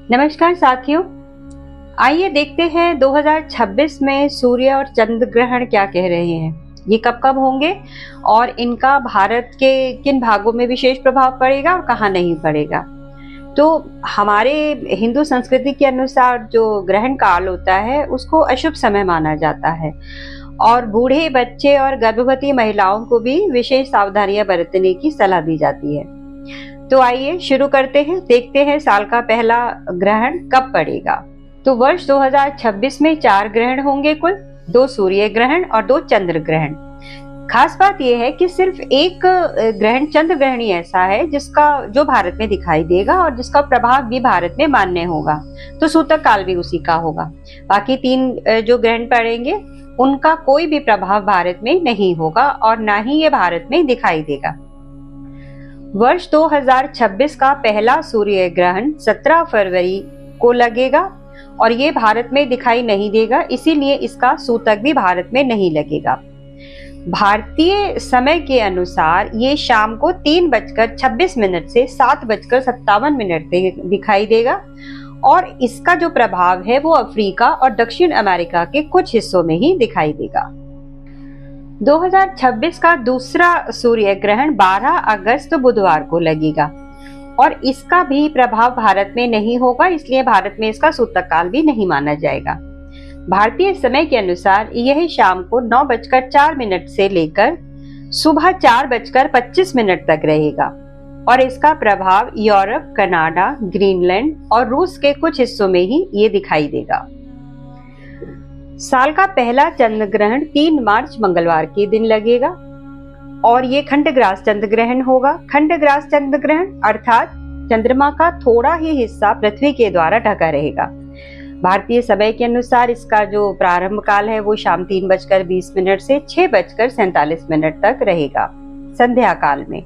नमस्कार साथियों, आइए देखते हैं 2026 में सूर्य और चंद्र ग्रहण क्या कह रहे हैं। ये कब कब होंगे और इनका भारत के किन भागों में विशेष प्रभाव पड़ेगा और कहाँ नहीं पड़ेगा। तो हमारे हिंदू संस्कृति के अनुसार जो ग्रहण काल होता है उसको अशुभ समय माना जाता है और बूढ़े, बच्चे और गर्भवती महिलाओं को भी विशेष सावधानियां बरतने की सलाह दी जाती है। तो आइए शुरू करते हैं, देखते हैं साल का पहला ग्रहण कब पड़ेगा। तो वर्ष 2026 में 4 ग्रहण होंगे कुल, 2 सूर्य ग्रहण और 2 चंद्र ग्रहण। खास बात यह है कि सिर्फ एक ग्रहण चंद्र ग्रहण ही ऐसा है जो भारत में दिखाई देगा और जिसका प्रभाव भी भारत में मान्य होगा। तो सूतक काल भी उसी का होगा। बाकी 3 जो ग्रहण पड़ेंगे उनका कोई भी प्रभाव भारत में नहीं होगा और ना ही ये भारत में दिखाई देगा। वर्ष 2026 का पहला सूर्य ग्रहण 17 फरवरी को लगेगा और ये भारत में दिखाई नहीं देगा, इसीलिए इसका सूतक भी भारत में नहीं लगेगा। भारतीय समय के अनुसार ये शाम को 3:26 से 7:57 तक दिखाई देगा और इसका जो प्रभाव है वो अफ्रीका और दक्षिण अमेरिका के कुछ हिस्सों में ही दिखाई देगा। 2026 का दूसरा सूर्य ग्रहण 12 अगस्त बुधवार को लगेगा और इसका भी प्रभाव भारत में नहीं होगा, इसलिए भारत में इसका सूतक काल भी नहीं माना जाएगा। भारतीय समय के अनुसार यह शाम को 9:04 से लेकर सुबह 4:25 तक रहेगा और इसका प्रभाव यूरोप, कनाडा, ग्रीनलैंड और रूस के कुछ हिस्सों में ही ये दिखाई देगा। साल का पहला चंद्र ग्रहण 3 मार्च मंगलवार के दिन लगेगा और ये खंडग्रास चंद्र ग्रहण होगा। खंडग्रास चंद्र ग्रहण अर्थात चंद्रमा का थोड़ा ही हिस्सा पृथ्वी के द्वारा ढका रहेगा। भारतीय समय के अनुसार इसका जो प्रारंभ काल है वो शाम 3:20 से 6:47 तक रहेगा संध्या काल में,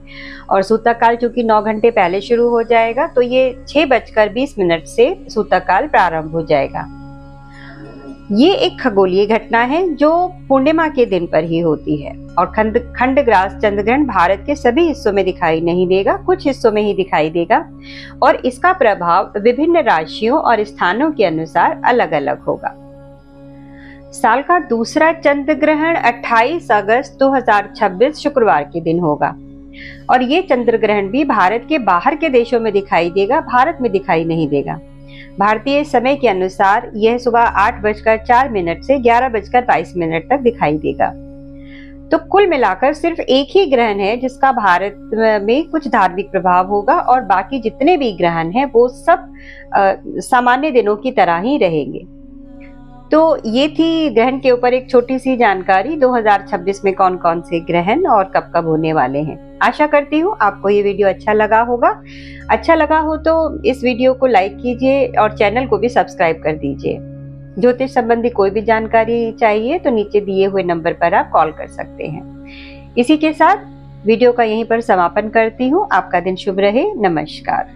और सूतक काल चूंकि 9 घंटे पहले शुरू हो जाएगा तो ये 6:20 से सूतक काल प्रारंभ हो जाएगा। ये एक खगोलीय घटना है जो पूर्णिमा के दिन पर ही होती है और खंडग्रास चंद्र ग्रहण भारत के सभी हिस्सों में दिखाई नहीं देगा, कुछ हिस्सों में ही दिखाई देगा और इसका प्रभाव विभिन्न राशियों और स्थानों के अनुसार अलग अलग होगा। साल का दूसरा चंद्र ग्रहण 28 अगस्त 2026 शुक्रवार के दिन होगा और ये चंद्र ग्रहण भी भारत के बाहर के देशों में दिखाई देगा, भारत में दिखाई नहीं देगा। भारतीय समय के अनुसार यह सुबह 8:04 से 11:22 तक दिखाई देगा। तो कुल मिलाकर सिर्फ एक ही ग्रहण है जिसका भारत में कुछ धार्मिक प्रभाव होगा और बाकी जितने भी ग्रहण हैं वो सब सामान्य दिनों की तरह ही रहेंगे। तो ये थी ग्रहण के ऊपर एक छोटी सी जानकारी, 2026 में कौन कौन से ग्रहण और कब कब होने वाले हैं। आशा करती हूँ आपको ये वीडियो अच्छा लगा होगा। अच्छा लगा हो तो इस वीडियो को लाइक कीजिए और चैनल को भी सब्सक्राइब कर दीजिए। ज्योतिष संबंधी कोई भी जानकारी चाहिए तो नीचे दिए हुए नंबर पर आप कॉल कर सकते हैं। इसी के साथ वीडियो का यहीं पर समापन करती हूँ। आपका दिन शुभ रहे। नमस्कार।